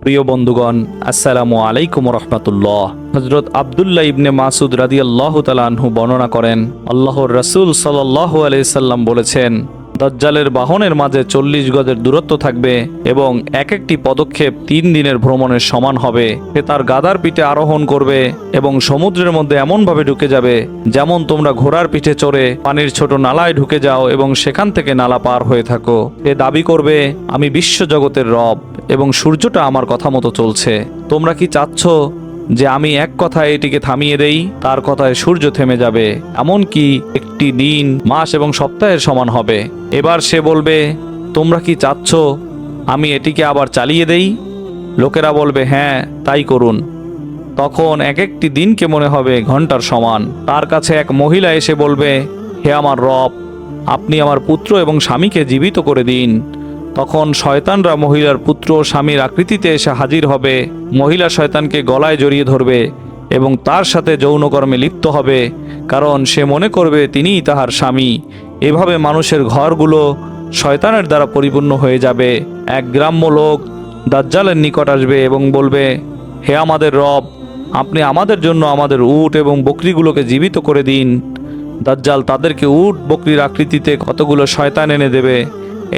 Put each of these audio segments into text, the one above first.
প্রিয় বন্ধুগণ, আসসালামু আলাইকুম রহমতুল্লাহ। হযরত আব্দুল্লাহ ইবনে মাসুদ রাদিয়াল্লাহু তাআলা আনহু বর্ণনা করেন, আল্লাহর রাসূল সাল্লাল্লাহু আলাইহি সাল্লাম বলেছেন, দাজ্জালের বাহনের মাঝে 40 গজের দূরত্ব থাকবে এবং এক একটি পদক্ষেপ 3 দিনের ভ্রমণের সমান হবে। সে তার গাধার পিঠে আরোহণ করবে এবং সমুদ্রের মধ্যে এমনভাবে ঢুকে যাবে যেমন তোমরা ঘোড়ার পিঠে চড়ে পানির ছোট নালায় ঢুকে যাও এবং সেখান থেকে নালা পার হয়ে থাকো। এ দাবি করবে, আমি বিশ্বজগতের রব এবং সূর্যটা আমার কথা মতো চলছে। তোমরা কি চাচ্ছ যে আমি এক কথায় এটিকে থামিয়ে দেই? তার কথায় সূর্য থেমে যাবে, এমনকি একটি দিন, মাস এবং সপ্তাহের সমান হবে। এবার সে বলবে, তোমরা কি চাচ্ছ আমি এটিকে আবার চালিয়ে দেই? লোকেরা বলবে, হ্যাঁ তাই করুন। তখন এক একটি দিনকে মনে হবে ঘন্টার সমান। তার কাছে এক মহিলা এসে বলবে, হে আমার রব, আপনি আমার পুত্র এবং স্বামীকে জীবিত করে দিন। তখন শয়তানরা মহিলার পুত্র ও স্বামীর আকৃতিতে এসে হাজির হবে। মহিলা শয়তানকে গলায় জড়িয়ে ধরবে এবং তার সাথে যৌনকর্মে লিপ্ত হবে, কারণ সে মনে করবে তিনিই তাহার স্বামী। এভাবে মানুষের ঘরগুলো শয়তানের দ্বারা পরিপূর্ণ হয়ে যাবে। এক গ্রাম্য লোক দাজ্জালের নিকট আসবে এবং বলবে, হে আমাদের রব, আপনি আমাদের জন্য আমাদের উট এবং বকরিগুলোকে জীবিত করে দিন। দাজ্জাল তাদেরকে উট বকরির আকৃতিতে কতগুলো শয়তান এনে দেবে।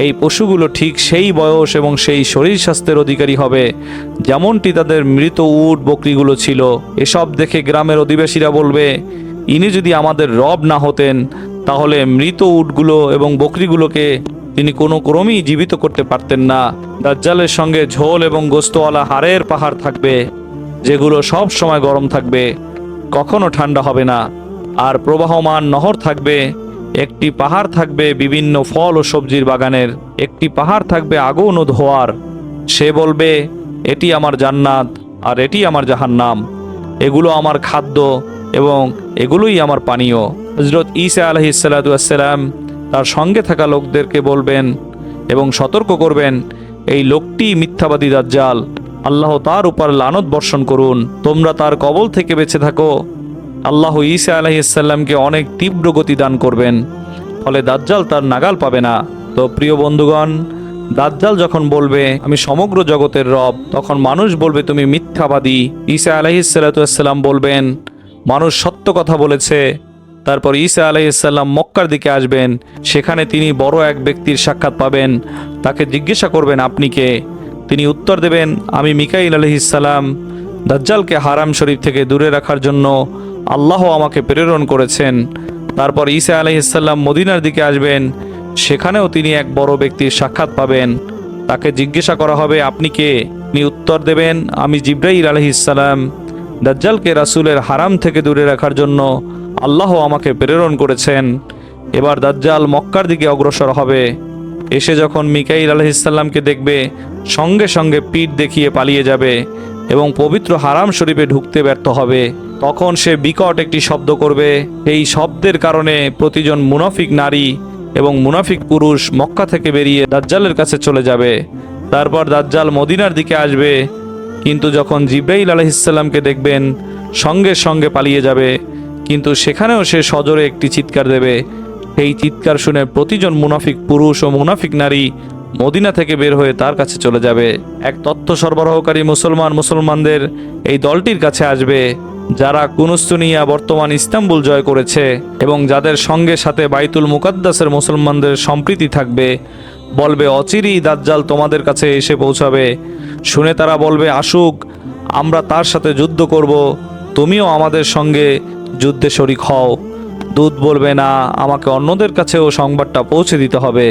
এই পশুগুলো ঠিক সেই বয়স এবং সেই শরীর স্বাস্থ্যের অধিকারী হবে যেমনটি তাদের মৃত উট বকরিগুলো ছিল। এসব দেখে গ্রামের অধিবাসীরা বলবে, ইনি যদি আমাদের রব না হতেন তাহলে মৃত উটগুলো এবং বকরিগুলোকে তিনি কোনো ক্রমেই জীবিত করতে পারতেন না। দাজ্জালের সঙ্গে ঝোল এবং গোস্তওয়ালা হাড়ের পাহাড় থাকবে, যেগুলো সব সময় গরম থাকবে, কখনো ঠান্ডা হবে না। আর প্রবাহমান নহর থাকবে। একটি পাহাড় থাকবে বিভিন্ন ফল ও সবজির বাগানের, একটি পাহাড় থাকবে আগুন ও ধোঁয়ার। সে বলবে, এটি আমার জান্নাত আর এটি আমার জাহান্নাম, এগুলো আমার খাদ্য এবং এগুলোই আমার পানীয়। হযরত ঈসা আলাইহিস সালাতু ওয়াস সালাম তার সঙ্গে থাকা লোকদেরকে বলবেন এবং সতর্ক করবেন, এই লোকটি মিথ্যাবাদী দাজ্জাল, আল্লাহ তার উপর লানত বর্ষণ করুন, তোমরা তার কবল থেকে বেঁচে থাকো। আল্লাহ ঈসা আলাইহিস সালামকে অনেক তীব্র গতি দান করবেন, ফলে দাজ্জাল তার নাগাল পাবে না। তো প্রিয় বন্ধুগণ, দাজ্জাল যখন বলবে আমি সমগ্র জগতের রব, তখন মানুষ বলবে তুমি মিথ্যাবাদী। ঈসা আলাইহিস সালাতু ওয়াস সালাম বলবেন, মানুষ সত্য কথা বলেছে। তারপর ঈসা আলাইহিস সালাম মক্কার দিকে আসবেন। সেখানে তিনি বড় এক ব্যক্তির সাক্ষাৎ পাবেন। তাকে জিজ্ঞাসা করবেন, আপনি কে? তিনি উত্তর দেবেন, আমি মিকাইল আলাইহিস সালাম। দাজ্জালকে হারাম শরীফ থেকে দূরে রাখার জন্য আল্লাহ আমাকে প্রেরণ করেছেন। তারপর ঈসা আলাইহিস সালাম মদিনার দিকে আসবেন। সেখানেও তিনি এক বড় ব্যক্তির সাক্ষাৎ পাবেন। তাকে জিজ্ঞাসা করা হবে, আপনি কে? তিনি উত্তর দেবেন, আমি জিব্রাইল আলাইহিস সালাম। দাজ্জালকে রাসূলের হারাম থেকে দূরে রাখার জন্য আল্লাহ আমাকে প্রেরণ করেছেন। এবার দাজ্জাল মক্কার দিকে অগ্রসর হবে। এসে যখন মিকাইল আলাইহিস সালামকে দেখবে, সঙ্গে সঙ্গে পিঠ দেখিয়ে পালিয়ে যাবে এবং পবিত্র হারাম শরীফে ঢুকতে ব্যর্থ হবে। তখন সে বিকট একটি শব্দ করবে। এই শব্দের কারণে প্রতিজন মুনাফিক নারী এবং মুনাফিক পুরুষ মক্কা থেকে বেরিয়ে দাজ্জালের কাছে চলে যাবে। তারপর দাজ্জাল মদিনার দিকে আসবে, কিন্তু যখন জিব্রাইল আলাইহিস সালামকে দেখবেন সঙ্গে সঙ্গে পালিয়ে যাবে। কিন্তু সেখানেও সে সজোরে একটি চিৎকার দেবে। এই চিৎকার শুনে প্রতিজন মুনাফিক পুরুষ ও মুনাফিক নারী মদিনা থেকে বের হয়ে তার কাছে চলে যাবে। এক তথ্য সরবরাহকারী মুসলমানদের এই দলটির কাছে আসবে, যারা কুনুস্তুনিয়া বর্তমান ইস্তাম্বুল জয় করেছে এবং যাদের সঙ্গে সাথে বাইতুল মুকাদ্দাসের মুসলমানদের সম্প্রীতি থাকবে। বলবে, অচিরেই দাজ্জাল তোমাদের কাছে এসে পৌঁছাবে। শুনে তারা বলবে, আসুক, আমরা তার সাথে যুদ্ধ করব, তুমিও আমাদের সঙ্গে যুদ্ধে শরিক হও। দূত বলবে, না, আমাকে অন্যদের কাছেও সংবাদটা পৌঁছে দিতে হবে।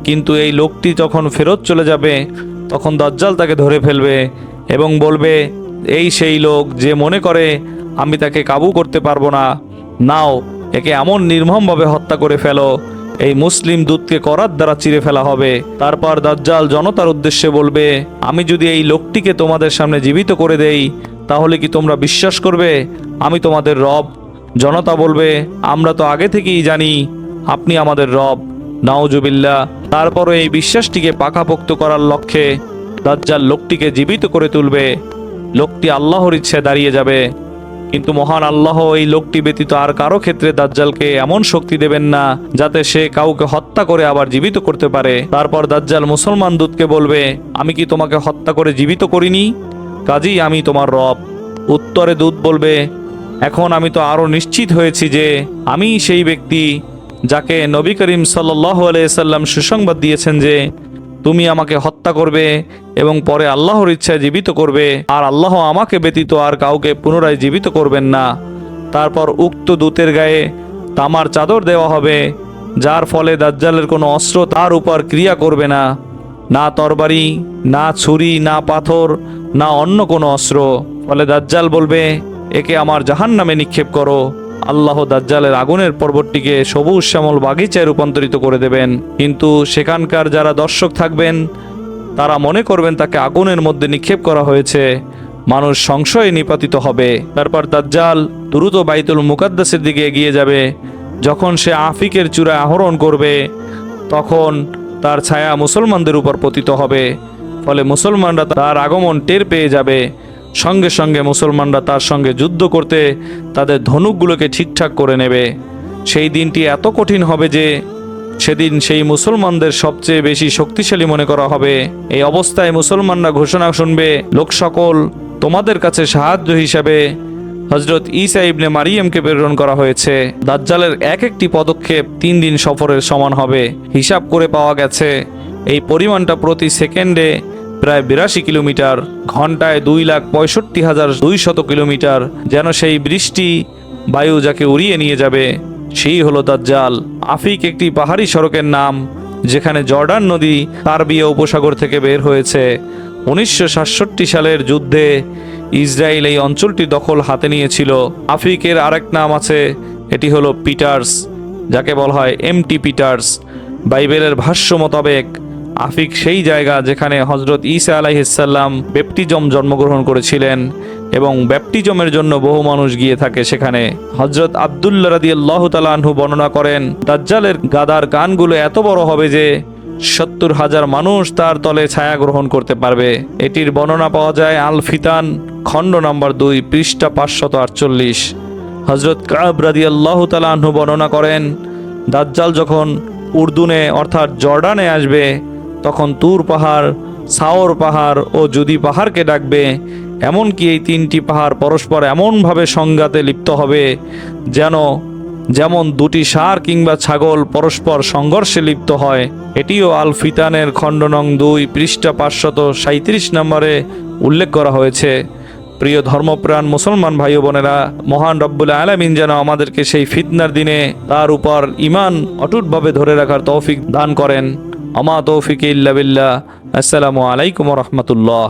কিন্তু এই লোকটি যখন ফেরত চলে যাবে, তখন দাজ্জাল তাকে ধরে ফেলবে এবং বলবে, এই সেই লোক যে মনে করে আমি তাকে কাবু করতে পারবো না। নাও, একে এমন নির্মমভাবে হত্যা করে ফেলো, এই মুসলিম দূতকে করাত দ্বারা চিরে ফেলা হবে। তারপর দাজ্জাল জনতার উদ্দেশ্যে বলবে, আমি যদি এই লোকটিকে তোমাদের সামনে জীবিত করে দেই, তাহলে কি তোমরা বিশ্বাস করবে আমি তোমাদের রব? জনতা বলবে, আমরা তো আগে থেকেই জানি আপনি আমাদের রব। নাউজুবিল্লাহ। তারপরও এই বিশ্বাসটিকে পাকাপোক্ত করার লক্ষ্যে দাজ্জাল লোকটিকে জীবিত করে তুলবে। লোকটি আল্লাহর ইচ্ছে দাঁড়িয়ে যাবে, কিন্তু মহান আল্লাহ এই লোকটি ব্যতীত আর কারো ক্ষেত্রে দাজ্জালকে এমন শক্তি দেবেন না যাতে সে কাউকে হত্যা করে আবার জীবিত করতে পারে। তারপর দাজ্জাল মুসলমান দূতকে বলবে, আমি কি তোমাকে হত্যা করে জীবিত করিনি? কাজেই আমি তোমার রব। উত্তরে দূত বলবে, এখন আমি তো আরো নিশ্চিত হয়েছি যে আমি সেই ব্যক্তি যাকে নবী করিম সাল্লাল্লাহু আলাইহি সাল্লাম সুসংবাদ দিয়েছেন যে তুমি আমাকে হত্যা করবে এবং পরে আল্লাহর ইচ্ছায় জীবিত করবে, আর আল্লাহ আমাকে ব্যতীত আর কাউকে পুনরায় জীবিত করবেন না। তারপর উক্ত দূতের গায়ে তামার চাদর দেওয়া হবে, যার ফলে দাজ্জালের কোনো অস্ত্র তার উপর ক্রিয়া করবে না, না তরবারি, না ছুরি, না পাথর, না অন্য কোনো অস্ত্র। ফলে দাজ্জাল বলবে, একে আমার জাহান্নামে নিক্ষেপ করো। আল্লাহ দাজ্জালের আগুনের পর্বতটিকে সবুজ শ্যামল বাগিচায় রূপান্তরিত করে দেবেন, কিন্তু সেখানকার যারা দর্শক থাকবেন তারা মনে করবেন তাকে আগুনের মধ্যে নিক্ষেপ করা হয়েছে। মানুষ সংশয়ে নিপাতিত হবে। তারপর দাজ্জাল দ্রুত বাইতুল মুকাদ্দাসের দিকে এগিয়ে যাবে। যখন সে আফিকের চূড়ায় আহরণ করবে তখন তার ছায়া মুসলমানদের উপর পতিত হবে। ফলে মুসলমানরা তার আগমন টের পেয়ে যাবে। সঙ্গে সঙ্গে মুসলমানরা তার সঙ্গে যুদ্ধ করতে তাদের ধনুকগুলোকে ঠিকঠাক করে নেবে। সেই দিনটি এত কঠিন হবে যে সেদিন সেই মুসলমানদের সবচেয়ে বেশি শক্তিশালী মনে করা হবে। এই অবস্থায় মুসলমানরা ঘোষণা শুনবে, লোক সকল, তোমাদের কাছে সাহায্য হিসাবে হযরত ঈসা ইবনে মারিয়ামকে প্রেরণ করা হয়েছে। দাজ্জালের এক একটি পদক্ষেপ 3 দিন সফরের সমান হবে। হিসাব করে পাওয়া গেছে এই পরিমাণটা প্রতি সেকেন্ডে প্রায় 82 কিলোমিটার, ঘন্টায় 2,65,200 কিলোমিটার। যেন সেই বৃষ্টি বায়ু যাকে উড়িয়ে নিয়ে যাবে, সেই হলো দাজ্জাল। আফিক একটি পাহাড়ি সড়কের নাম, যেখানে জর্ডান নদী তারবিয়া উপসাগর থেকে বের হয়েছে। 1967 সালের যুদ্ধে ইসরায়েল এই অঞ্চলটি দখল হাতে নিয়েছিল। আফিকের আরেক নাম আছে, এটি হলো পিটার্স, যাকে বলা হয় এমটি পিটার্স। বাইবেলের ভাষ্য মোতাবেক আফিক সেই জায়গা যেখানে হযরত ঈসা আলাইহিসসালাম ব্যাপটিজম জন্মগ্রহণ করেছিলেন এবং ব্যাপটিজমের জন্য বহু মানুষ গিয়ে থাকে সেখানে। হযরত আব্দুল্লাহ রাদিয়াল্লাহু তাআলা আনহু বর্ণনা করেন, দাজ্জালের গাদার কানগুলো এত বড় হবে যে 70,000 মানুষ তার তলে ছায়া গ্রহণ করতে পারবে। এটির বর্ণনা পাওয়া যায় আল ফিতান খণ্ড নম্বর 2 পৃষ্ঠা 548। হযরত কাব রাদিয়াল্লাহু তাআলা আনহু বর্ণনা করেন, দাজ্জাল যখন উর্দুনে অর্থাৎ জর্ডানে আসবে তখন তুর পাহাড়, সাওর পাহাড় ও জুদি পাহাড়কে ডাকবে। এমনকি এই 3টি পাহাড় পরস্পর এমনভাবে সংঘাতে লিপ্ত হবে যেমন 2টি ষাঁড় কিংবা ছাগল পরস্পর সংঘর্ষে লিপ্ত হয়। এটিও আল ফিতানের খণ্ড নং 2 পৃষ্ঠা 537 নম্বরে উল্লেখ করা হয়েছে। প্রিয় ধর্মপ্রাণ মুসলমান ভাই ও বোনেরা, মহান রব্বুল আলামিন যেন আমাদেরকে সেই ফিতনার দিনে তার উপর ঈমান অটুটভাবে ধরে রাখার তৌফিক দান করেন। আমা তৌফিক ইল্লা বিল্লাহ। আসসালামু আলাইকুম ওয়া রাহমাতুল্লাহ।